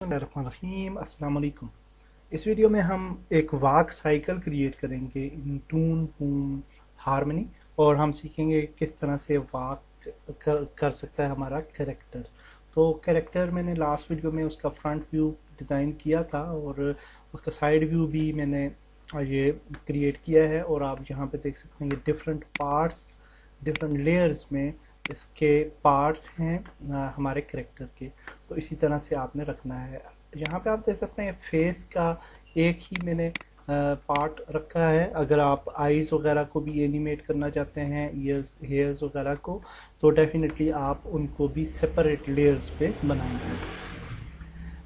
रहीम अस्सलाम वालेकुम। इस वीडियो में हम एक वाक साइकिल क्रिएट करेंगे इन टून बूम हारमनी और हम सीखेंगे किस तरह से वाक कर सकता है हमारा कैरेक्टर। तो कैरेक्टर मैंने लास्ट वीडियो में उसका फ्रंट व्यू डिज़ाइन किया था और उसका साइड व्यू भी मैंने ये क्रिएट किया है और आप यहाँ पे देख सकते हैं कि डिफरेंट पार्ट्स डिफरेंट लेयर्स में इसके पार्ट्स हैं हमारे कैरेक्टर के। तो इसी तरह से आपने रखना है। यहाँ पे आप देख सकते हैं फेस का एक ही मैंने पार्ट रखा है। अगर आप आईज वगैरह को भी एनिमेट करना चाहते हैं, ईयर्स हेयर्स वगैरह को, तो डेफिनेटली आप उनको भी सेपरेट लेयर्स पे बनाएंगे।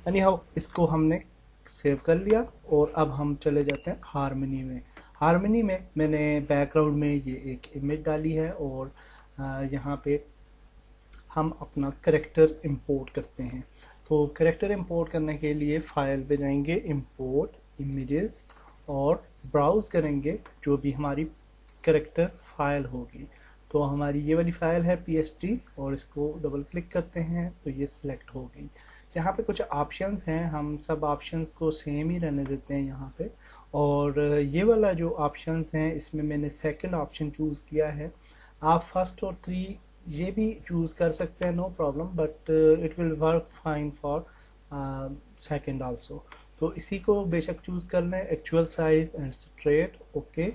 यानी हाउ इसको हमने सेव कर लिया और अब हम चले जाते हैं हारमनी में। हारमनी में मैंने बैकग्राउंड में ये एक इमेज डाली है और यहाँ पे हम अपना कैरेक्टर इंपोर्ट करते हैं। तो कैरेक्टर इंपोर्ट करने के लिए फाइल पे जाएंगे, इंपोर्ट इमेजेस, और ब्राउज़ करेंगे जो भी हमारी कैरेक्टर फाइल होगी। तो हमारी ये वाली फाइल है pst और इसको डबल क्लिक करते हैं तो ये सिलेक्ट हो गई। यहाँ पे कुछ ऑप्शंस हैं, हम सब ऑप्शंस को सेम ही रहने देते हैं यहाँ पे। और ये वाला जो ऑप्शंस हैं इसमें मैंने सेकंड ऑप्शन चूज़ किया है। आप फर्स्ट और थ्री ये भी चूज़ कर सकते हैं, no problem, but it will work fine for second also. तो इसी को बेशक चूज़ कर लें, actual size and straight, okay.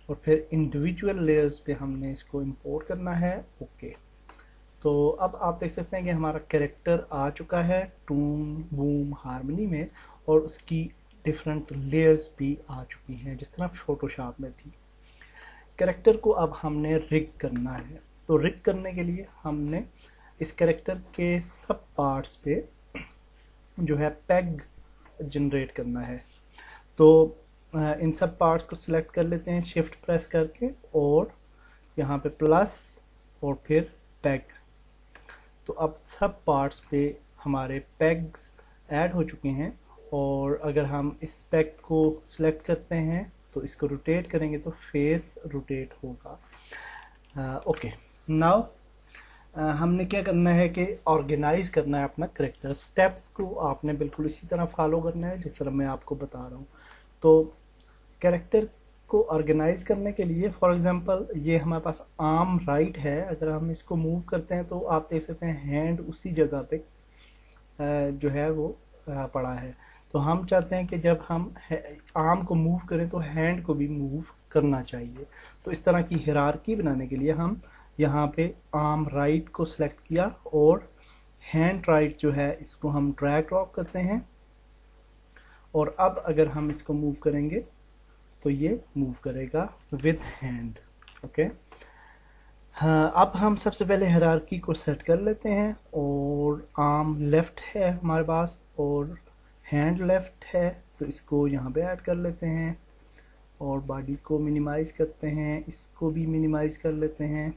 और फिर इंडिविजुअल लेयर्स पे हमने इसको इंपोर्ट करना है, ओके। तो अब आप देख सकते हैं कि हमारा कैरेक्टर आ चुका है टून बूम हारमनी में और उसकी डिफरेंट लेयर्स भी आ चुकी हैं जिस तरह फोटोशॉप में थी। कैरेक्टर को अब हमने रिग करना है। तो रिग करने के लिए हमने इस कैरेक्टर के सब पार्ट्स पे जो है पेग जनरेट करना है। तो इन सब पार्ट्स को सिलेक्ट कर लेते हैं शिफ्ट प्रेस करके और यहाँ पे प्लस और फिर पेग। तो अब सब पार्ट्स पे हमारे पेग्स ऐड हो चुके हैं और अगर हम इस पेग को सिलेक्ट करते हैं तो इसको रोटेट करेंगे तो फेस रोटेट होगा। ओके, नाउ हमने क्या करना है कि ऑर्गेनाइज करना है अपना करेक्टर। स्टेप्स को आपने बिल्कुल इसी तरह फॉलो करना है जिस तरह मैं आपको बता रहा हूँ। तो कैरेक्टर को ऑर्गेनाइज करने के लिए फॉर एग्जांपल ये हमारे पास आर्म राइट है, अगर हम इसको मूव करते हैं तो आप देख सकते हैं हैंड उसी जगह पे जो है वो पड़ा है। तो हम चाहते हैं कि जब हम आर्म को मूव करें तो हैंड को भी मूव करना चाहिए। तो इस तरह की हिरार्की बनाने के लिए हम यहाँ पे आर्म राइट को सिलेक्ट किया और हैंड राइट जो है इसको हम ड्रैग ड्रॉप करते हैं और अब अगर हम इसको मूव करेंगे तो ये मूव करेगा विद हैंड, ओके। हाँ, अब हम सबसे पहले हायरार्की को सेट कर लेते हैं और आर्म लेफ्ट है हमारे पास और हैंड लेफ्ट है, तो इसको यहाँ पे ऐड कर लेते हैं और बॉडी को मिनिमाइज करते हैं, इसको भी मिनिमाइज कर लेते हैं।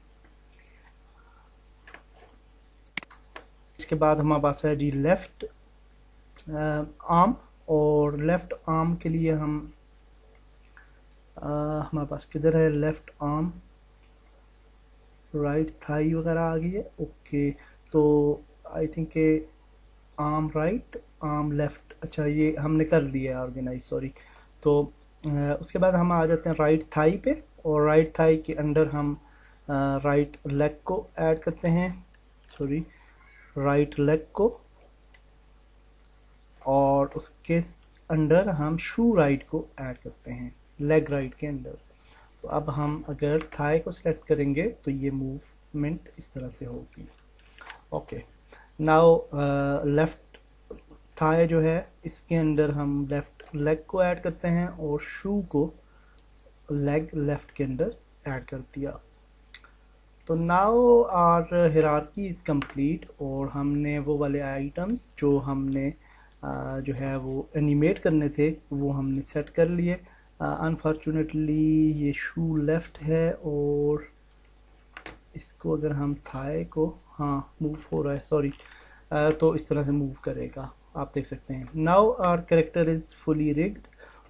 इसके बाद हमारे पास है जी लेफ्ट आर्म और लेफ्ट आर्म के लिए हम हमारे पास किधर है लेफ्ट आर्म, राइट थाई वगैरह आ गई है, ओके। तो आई थिंक के आर्म राइट आर्म लेफ्ट, अच्छा ये हमने कर दिया है ऑर्गेनाइज, सॉरी। तो उसके बाद हम आ जाते हैं राइट थाई पे और राइट थाई के अंदर हम राइट लेग को ऐड करते हैं, सॉरी राइट लेग को, और उसके अंदर हम शू राइट को ऐड करते हैं लेग राइट के अंदर। तो अब हम अगर थाई को सिलेक्ट करेंगे तो ये मूवमेंट इस तरह से होगी, ओके। नाउ लेफ्ट थाई जो है इसके अंदर हम लेफ्ट लेग को ऐड करते हैं और शू को लेग लेफ्ट के अंदर ऐड कर दिया। तो now our hierarchy is complete और हमने वो वाले आइटम्स जो हमने जो है वो एनिमेट करने थे वो हमने सेट कर लिए। अनफॉर्चुनेटली ये शू लेफ्ट है और इसको अगर हम थाई को, हाँ मूव हो रहा है, सॉरी, तो इस तरह से मूव करेगा, आप देख सकते हैं। Now our character is fully rigged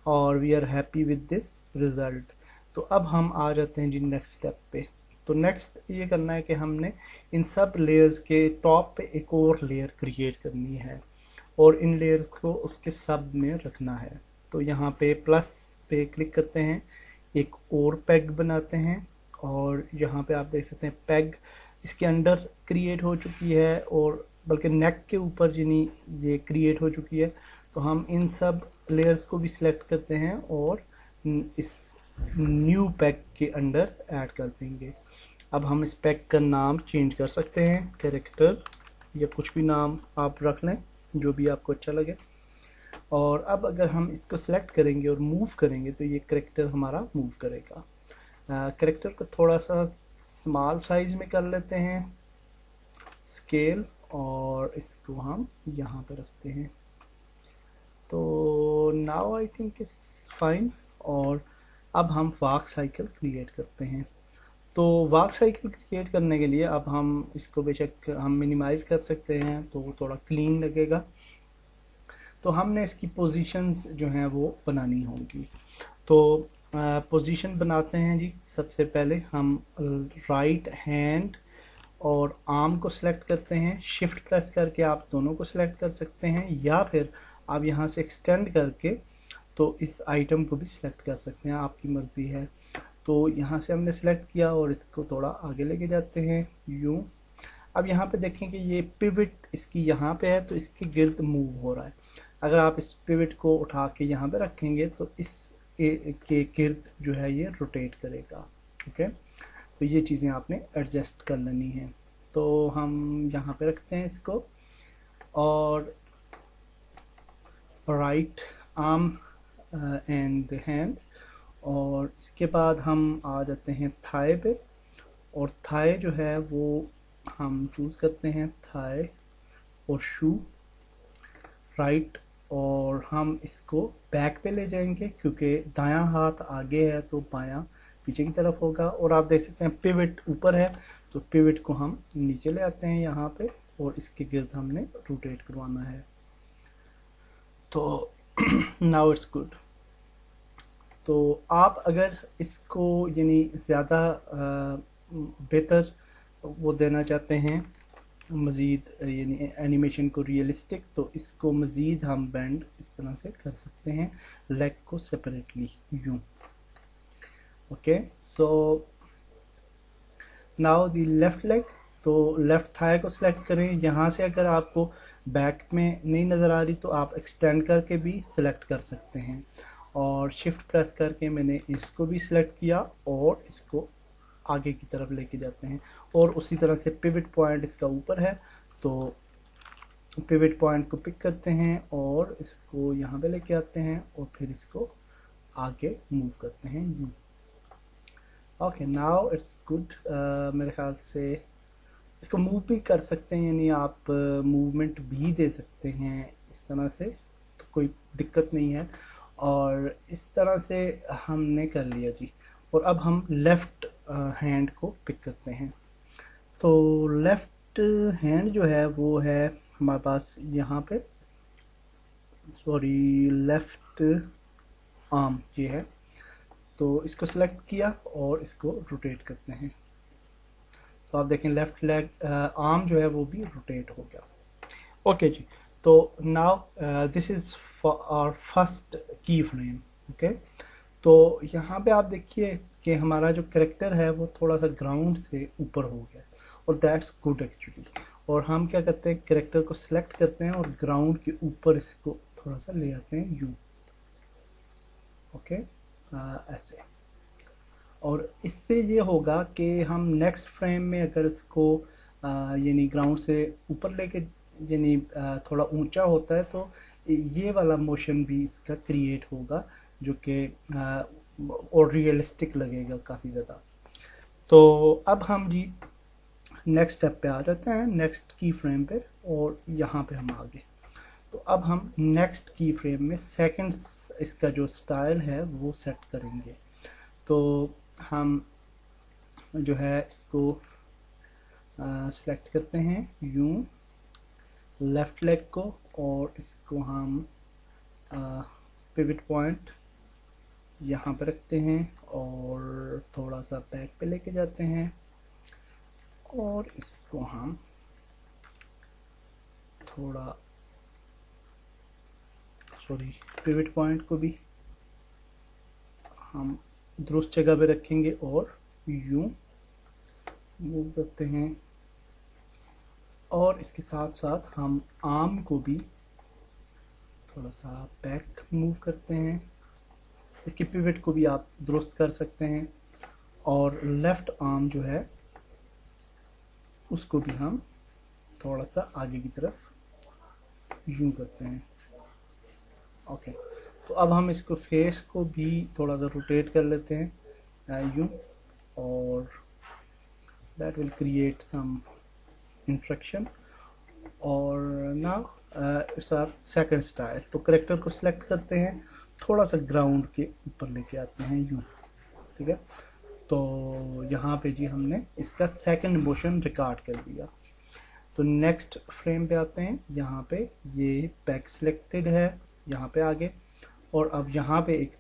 और we are happy with this result. तो अब हम आ जाते हैं जी नेक्स्ट स्टेप पे। तो नेक्स्ट ये करना है कि हमने इन सब लेयर्स के टॉप पे एक और लेयर क्रिएट करनी है और इन लेयर्स को उसके सब में रखना है। तो यहाँ पे प्लस पे क्लिक करते हैं, एक और पैग बनाते हैं और यहाँ पे आप देख सकते हैं पैग इसके अंडर क्रिएट हो चुकी है और बल्कि नेक के ऊपर जिनी ये क्रिएट हो चुकी है। तो हम इन सब लेयर्स को भी सिलेक्ट करते हैं और इस न्यू पैग के अंडर ऐड कर देंगे। अब हम इस पैग का नाम चेंज कर सकते हैं, कैरेक्टर या कुछ भी नाम आप रख लें जो भी आपको अच्छा लगे। और अब अगर हम इसको सिलेक्ट करेंगे और मूव करेंगे तो ये कैरेक्टर हमारा मूव करेगा। कैरेक्टर को थोड़ा सा स्मॉल साइज में कर लेते हैं, स्केल, और इसको हम यहाँ पे रखते हैं। तो now I think it's fine. और अब हम वॉक साइकिल क्रिएट करते हैं। तो वॉक साइकिल क्रिएट करने के लिए अब हम इसको बेशक हम मिनिमाइज कर सकते हैं तो वो थोड़ा क्लीन लगेगा। तो हमने इसकी पोजीशंस जो हैं वो बनानी होंगी। तो पोजीशन बनाते हैं जी। सबसे पहले हम राइट हैंड और आर्म को सिलेक्ट करते हैं, शिफ्ट प्रेस करके आप दोनों को सिलेक्ट कर सकते हैं, या फिर आप यहाँ से एक्सटेंड करके तो इस आइटम को भी सिलेक्ट कर सकते हैं, आपकी मर्ज़ी है। तो यहाँ से हमने सिलेक्ट किया और इसको थोड़ा आगे लेके जाते हैं यूँ। अब यहाँ पे देखें कि ये पिवट इसकी यहाँ पे है तो इसके गिर्द मूव हो रहा है। अगर आप इस पिवट को उठा के यहाँ पे रखेंगे तो इस के गिर्द जो है ये रोटेट करेगा। ओके, तो ये चीज़ें आपने एडजस्ट कर लेनी है। तो हम यहाँ पे रखते हैं इसको और राइट आर्म एंड हैंड, और इसके बाद हम आ जाते हैं थाई पे। और थाई जो है वो हम चूज़ करते हैं थाई और शू राइट, और हम इसको बैक पे ले जाएंगे क्योंकि दायां हाथ आगे है तो बायां पीछे की तरफ होगा। और आप देख सकते हैं पिवट ऊपर है तो पिवट को हम नीचे ले आते हैं यहाँ पे और इसके गिर्द हमने रोटेट करवाना है। तो नाउ इट्स गुड। तो आप अगर इसको यानी ज़्यादा बेहतर वो देना चाहते हैं मज़ीद यानी एनिमेशन को रियलिस्टिक, तो इसको मज़ीद हम बेंड इस तरह से कर सकते हैं, लेग को सेपरेटली यूँ। Okay, so now the left leg. तो लेफ़्ट थाई को सिलेक्ट करें। यहाँ से अगर आपको बैक में नहीं नज़र आ रही तो आप एक्सटेंड करके भी सिलेक्ट कर सकते हैं, और शिफ्ट प्रेस करके मैंने इसको भी सिलेक्ट किया और इसको आगे की तरफ लेके जाते हैं। और उसी तरह से पिवट पॉइंट इसका ऊपर है तो पिवट पॉइंट को पिक करते हैं और इसको यहाँ पे लेके आते हैं और फिर इसको आगे मूव करते हैं यूँ। Okay, now it's good. मेरे ख्याल से इसको मूव भी कर सकते हैं, यानी आप मूवमेंट भी दे सकते हैं इस तरह से, तो कोई दिक्कत नहीं है। और इस तरह से हमने कर लिया जी। और अब हम लेफ़्ट हैंड को पिक करते हैं। तो लेफ़्ट हैंड जो है वो है हमारे पास यहाँ पे, सॉरी लेफ़्ट आर्म ये है। तो इसको सिलेक्ट किया और इसको रोटेट करते हैं तो आप देखें लेफ़्ट लेग आर्म जो है वो भी रोटेट हो गया। ओके जी, तो now this is for our first key frame. Okay, तो यहाँ पे आप देखिए कि हमारा जो करेक्टर है वो थोड़ा सा ग्राउंड से ऊपर हो गया और दैट्स गुड एक्चुअली। और हम क्या करते हैं, करेक्टर को सिलेक्ट करते हैं और ग्राउंड के ऊपर इसको थोड़ा सा ले आते हैं यूँ। ओके, ऐसे। और इससे ये होगा कि हम नेक्स्ट फ्रेम में अगर इसको यानी ग्राउंड से ऊपर लेके यानी थोड़ा ऊंचा होता है तो ये वाला मोशन भी इसका क्रिएट होगा जो कि और रियलिस्टिक लगेगा काफ़ी ज़्यादा। तो अब हम जी नेक्स्ट स्टेप पे आ जाते हैं, नेक्स्ट की फ्रेम पे, और यहाँ पे हम आ गए। तो अब हम नेक्स्ट की फ्रेम में सेकंड इसका जो स्टाइल है वो सेट करेंगे। तो हम जो है इसको सिलेक्ट करते हैं यूँ लेफ़्ट लेग को, और इसको हम पिवट पॉइंट यहाँ पे रखते हैं और थोड़ा सा बैक पे लेके जाते हैं और इसको हम थोड़ा सॉरी पिवट पॉइंट को भी हम दुरुस्त जगह पे रखेंगे और यूं मूव करते हैं, और इसके साथ साथ हम आर्म को भी थोड़ा सा बैक मूव करते हैं। इसकी पिवट को भी आप दुरुस्त कर सकते हैं, और लेफ्ट आर्म जो है उसको भी हम थोड़ा सा आगे की तरफ यूं करते हैं। ओके, तो अब हम इसको फेस को भी थोड़ा सा रोटेट कर लेते हैं यूं, और that will create some interaction. और now it's our second style. तो करेक्टर को सिलेक्ट करते हैं, थोड़ा सा ग्राउंड के ऊपर लेके आते हैं यूं, ठीक है। तो यहाँ पे जी हमने इसका सेकंड मोशन रिकॉर्ड कर दिया। तो नेक्स्ट फ्रेम पे आते हैं, यहाँ पे ये बैक सिलेक्टेड है यहाँ पे आगे, और अब यहाँ पे एक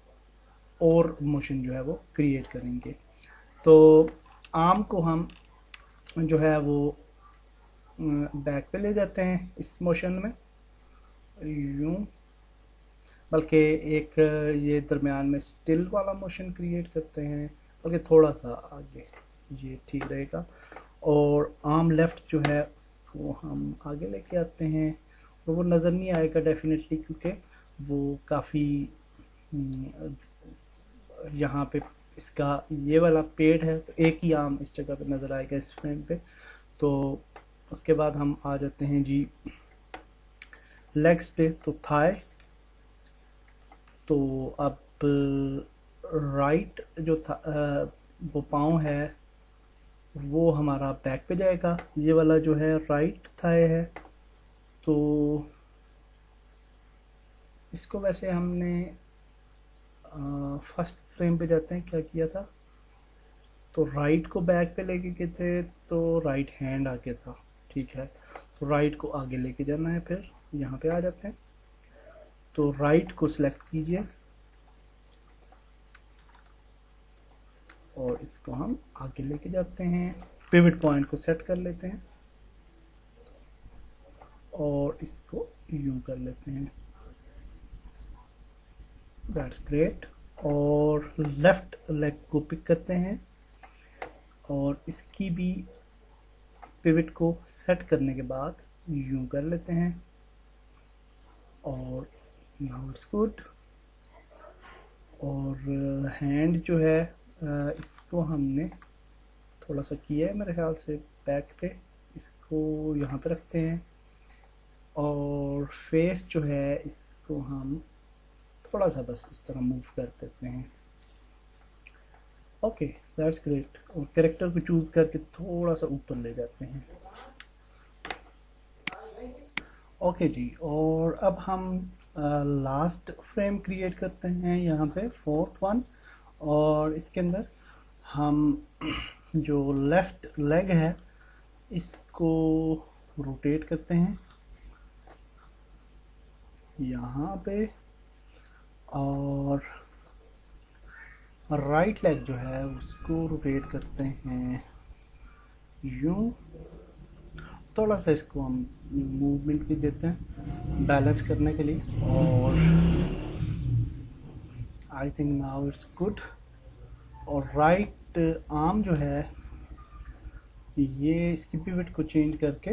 और मोशन जो है वो क्रिएट करेंगे। तो आर्म को हम जो है वो बैक पे ले जाते हैं इस मोशन में यूं, बल्कि एक ये दरमियान में स्टिल वाला मोशन क्रिएट करते हैं, बल्कि थोड़ा सा आगे, ये ठीक रहेगा। और आर्म लेफ्ट जो है उसको हम आगे लेके आते हैं, और वो नज़र नहीं आएगा डेफिनेटली, क्योंकि वो काफ़ी यहाँ पे इसका ये वाला पेड़ है, तो एक ही आर्म इस जगह पे नज़र आएगा इस फ्रेम पे। तो उसके बाद हम आ जाते हैं जी लेग्स पे। तो थाई, तो अब राइट जो था वो पाँव है वो हमारा बैक पे जाएगा, ये वाला जो है राइट थाई है। तो इसको वैसे हमने फर्स्ट फ्रेम पे जाते हैं, क्या किया था, तो राइट को बैक पे लेके गए थे, तो राइट हैंड आगे था, ठीक है। तो राइट को आगे लेके जाना है, फिर यहाँ पे आ जाते हैं। तो राइट को सिलेक्ट कीजिए और इसको हम आगे लेके जाते हैं, पिवट पॉइंट को सेट कर लेते हैं और इसको यू कर लेते हैं। That's great. और लेफ्ट लेग को पिक करते हैं और इसकी भी पिवट को सेट करने के बाद यू कर लेते हैं, और नाउ इट्स गुड। और हैंड जो है इसको हमने थोड़ा सा किया है मेरे ख्याल से बैक पे, इसको यहाँ पे रखते हैं। और फेस जो है इसको हम थोड़ा सा बस इस तरह मूव कर देते हैं। Okay, that's great. और कैरेक्टर को चूज करके थोड़ा सा ऊपर ले जाते हैं। ओके जी, और अब हम लास्ट फ्रेम क्रिएट करते हैं यहाँ पे, फोर्थ वन। और इसके अंदर हम जो लेफ्ट लेग है इसको रोटेट करते हैं यहाँ पे, और राइट लेग जो है उसको रोटेट करते हैं यूं। थोड़ा सा इसको हम मूवमेंट भी देते हैं बैलेंस करने के लिए, और I think now it's good. और राइट आर्म जो है ये इसकी पिवट को चेंज करके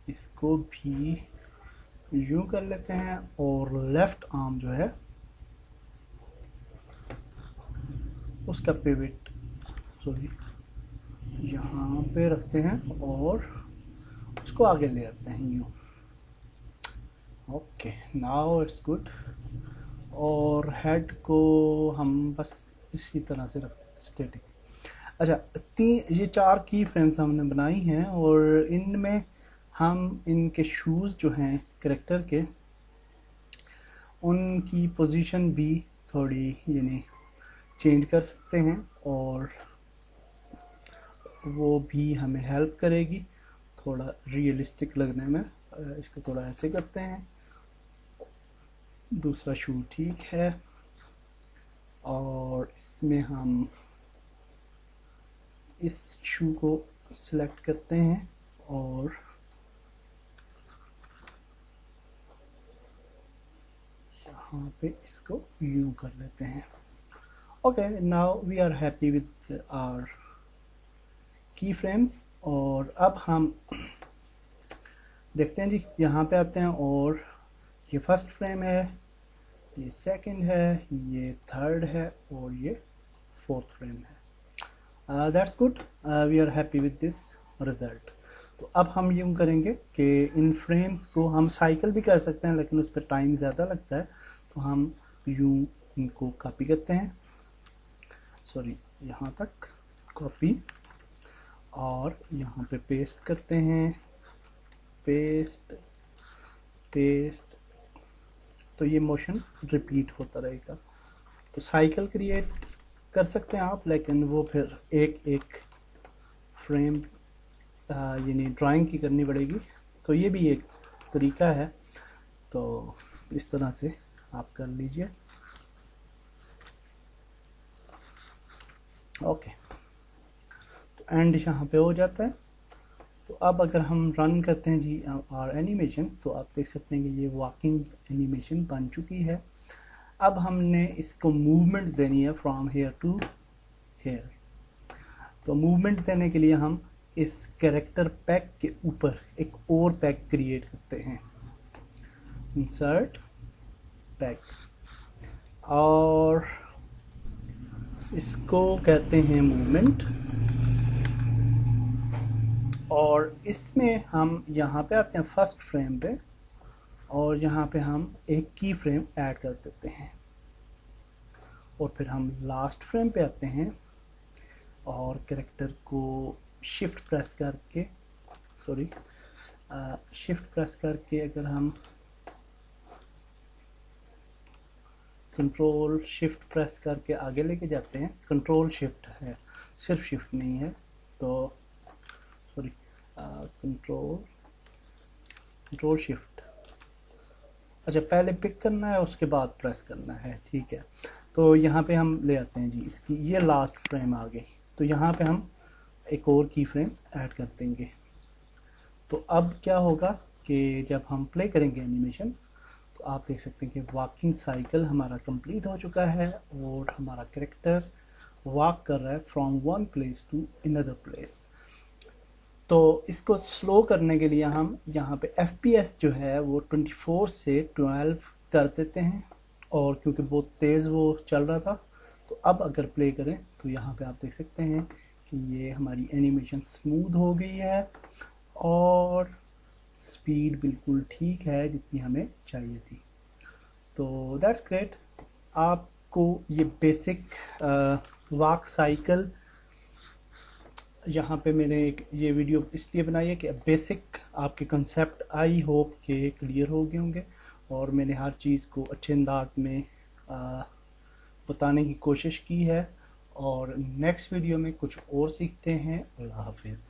इसको भी यूं कर लेते हैं, और लेफ्ट आर्म जो है उसका पिवट सॉरी यहाँ पे रखते हैं और उसको आगे ले आते हैं यूं। Okay, now it's good. और हेड को हम बस इसी तरह से रखते हैं स्टैटिक। अच्छा, ये 4 की फ्रेम्स हमने बनाई हैं, और इनमें हम इनके शूज़ जो हैं करेक्टर के, उनकी पोजीशन भी थोड़ी यानी चेंज कर सकते हैं, और वो भी हमें हेल्प करेगी थोड़ा रियलिस्टिक लगने में। इसको थोड़ा ऐसे करते हैं, दूसरा शू ठीक है, और इसमें हम इस शू को सिलेक्ट करते हैं और यहाँ पे इसको यूं कर लेते हैं। Okay, now we are happy with our key frames. और अब हम देखते हैं जी, यहाँ पे आते हैं और ये फर्स्ट फ्रेम है, ये सेकंड है, ये थर्ड है और ये फोर्थ फ्रेम है। That's good, we are happy with this result. तो अब हम यूँ करेंगे कि इन फ्रेम्स को हम साइकिल भी कर सकते हैं, लेकिन उस पर टाइम ज़्यादा लगता है, तो हम यूँ इनको कॉपी करते हैं, सॉरी यहाँ तक कॉपी, और यहाँ पे पेस्ट करते हैं, पेस्ट पेस्ट, तो ये मोशन रिपीट होता रहेगा। तो साइकिल क्रिएट कर सकते हैं आप, लेकिन वो फिर एक एक फ्रेम यानी ड्राइंग की करनी पड़ेगी। तो ये भी एक तरीका है, तो इस तरह से आप कर लीजिए। ओके, तो एंड यहाँ पे हो जाता है। तो अब अगर हम रन करते हैं जी और एनिमेशन, तो आप देख सकते हैं कि ये वॉकिंग एनिमेशन बन चुकी है। अब हमने इसको मूवमेंट देनी है फ्रॉम हेयर टू हेयर। तो मूवमेंट देने के लिए हम इस कैरेक्टर पैक के ऊपर एक और पैक क्रिएट करते हैं, इंसर्ट पैक, और इसको कहते हैं मूवमेंट। और इसमें हम यहाँ पे आते हैं फर्स्ट फ्रेम पे, और यहाँ पे हम एक की फ्रेम ऐड कर देते हैं, और फिर हम लास्ट फ्रेम पे आते हैं और कैरेक्टर को शिफ्ट प्रेस करके, सॉरी शिफ्ट प्रेस करके अगर हम कंट्रोल शिफ्ट प्रेस करके आगे लेके जाते हैं, कंट्रोल शिफ्ट है, सिर्फ शिफ्ट नहीं है, तो सॉरी कंट्रोल शिफ्ट, अच्छा पहले पिक करना है उसके बाद प्रेस करना है, ठीक है। तो यहाँ पे हम ले आते हैं जी, इसकी ये लास्ट फ्रेम आ गई, तो यहाँ पे हम एक और की फ्रेम ऐड कर देंगे। तो अब क्या होगा कि जब हम प्ले करेंगे एनिमेशन, तो आप देख सकते हैं कि वॉकिंग साइकिल हमारा कंप्लीट हो चुका है और हमारा कैरेक्टर वॉक कर रहा है from one place to another place. तो इसको स्लो करने के लिए हम यहाँ पे FPS जो है वो 24 से 12 कर देते हैं, और क्योंकि बहुत तेज़ वो चल रहा था। तो अब अगर प्ले करें तो यहाँ पे आप देख सकते हैं कि ये हमारी एनिमेशन स्मूथ हो गई है और स्पीड बिल्कुल ठीक है जितनी हमें चाहिए थी। तो दैट्स ग्रेट। आपको ये बेसिक वॉक साइकिल, यहाँ पे मैंने एक ये वीडियो इसलिए बनाई है कि बेसिक आपके कंसेप्ट आई होप के क्लियर हो गए होंगे, और मैंने हर चीज़ को अच्छे अंदाज में बताने की कोशिश की है। और नेक्स्ट वीडियो में कुछ और सीखते हैं। अल्लाह हाफिज़।